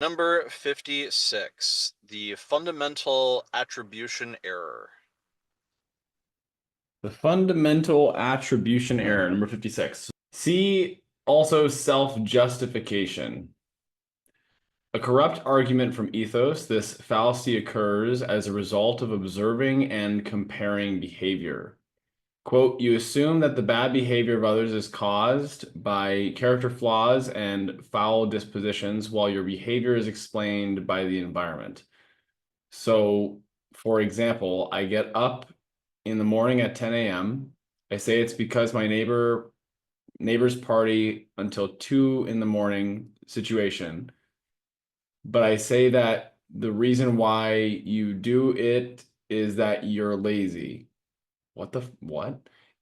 Number 56, the fundamental attribution error. The fundamental attribution error, number 56. See also self-justification. A corrupt argument from ethos, this fallacy occurs as a result of observing and comparing behavior. Quote, you assume that the bad behavior of others is caused by character flaws and foul dispositions, while your behavior is explained by the environment. So, for example, I get up in the morning at 10 a.m. I say it's because my neighbor's party until 2 in the morning situation. But I say that the reason why you do it is that you're lazy. What?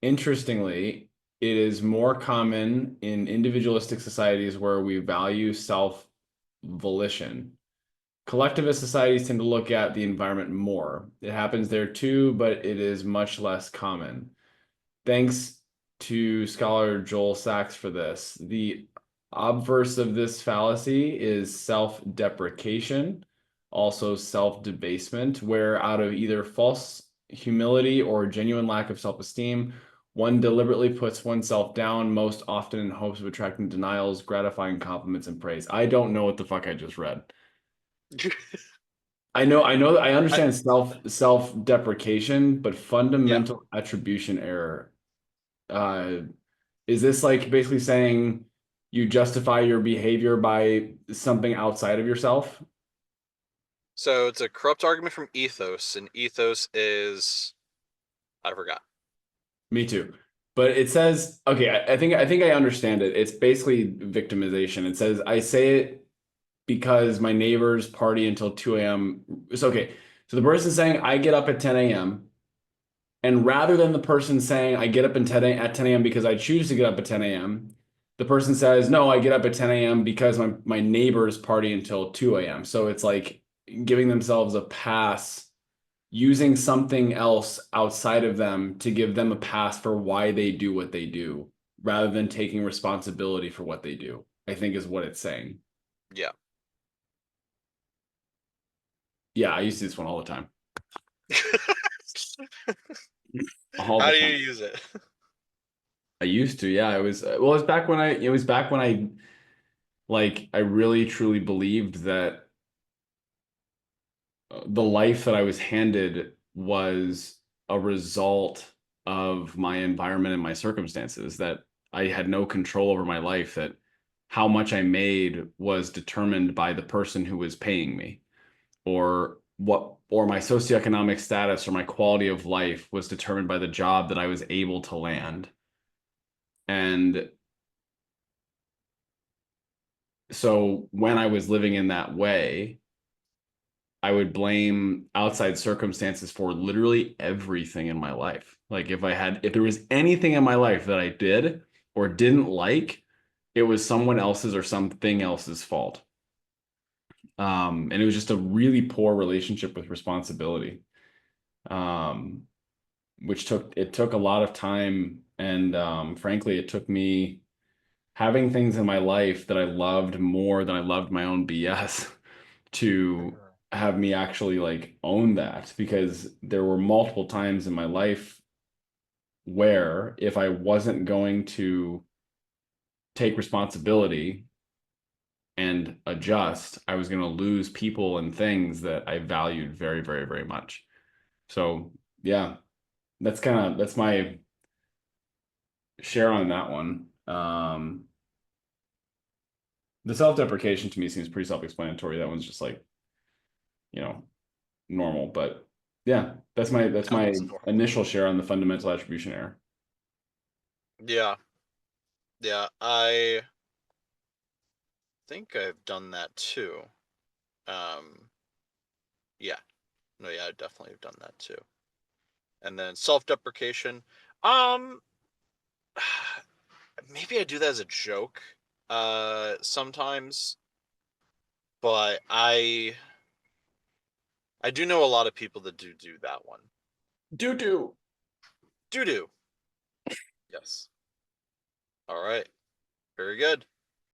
Interestingly, it is more common in individualistic societies where we value self-volition. Collectivist societies tend to look at the environment more. It happens there too, but it is much less common. Thanks to scholar Joel Sachs for this. The obverse of this fallacy is self-deprecation, also self-debasement, where out of either false humility or genuine lack of self-esteem, one deliberately puts oneself down, most often in hopes of attracting denials, gratifying compliments, and praise. I don't know what the fuck I just read. I understand self-deprecation, but Yeah. fundamental attribution error. Uh, is this like basically saying you justify your behavior by something outside of yourself? So it's a corrupt argument from ethos, and ethos is I forgot. Me too. But it says, okay, I think I understand it. It's basically victimization. It says I say it because my neighbors party until 2 a.m. It's okay. So the person saying I get up at 10 a.m. And rather than the person saying, I get up at 10 a.m. because I choose to get up at 10 a.m., the person says, no, I get up at 10 a.m. because my neighbors party until 2 a.m. So it's like giving themselves a pass, using something else outside of them to give them a pass for why they do what they do, rather than taking responsibility for what they do, I think is what it's saying. Yeah. Yeah, I use this one all the time. All How the do you time. use it? I used to, yeah. It was back when I really truly believed that the life that I was handed was a result of my environment and my circumstances, that I had no control over my life, that how much I made was determined by the person who was paying me, or my socioeconomic status or my quality of life was determined by the job that I was able to land. And so when I was living in that way, I would blame outside circumstances for literally everything in my life. Like if there was anything in my life that I did or didn't like, it was someone else's or something else's fault. And it was just a really poor relationship with responsibility, um, which took a lot of time. And frankly, it took me having things in my life that I loved more than I loved my own BS to have me actually like own that, because there were multiple times in my life where if I wasn't going to take responsibility and adjust, I was going to lose people and things that I valued very, very, very much. So, yeah, that's my share on that one. The self-deprecation to me seems pretty self-explanatory. That one's just like, you know, normal, but yeah, that's That my was normal. initial share on the fundamental attribution error. Yeah. Yeah. I think I've done that too. Um, yeah. No, yeah, I definitely have done that too. And then self-deprecation. Um, maybe I do that as a joke, sometimes, but I do know a lot of people that do that one. Do. Do. Yes. All right. Very good.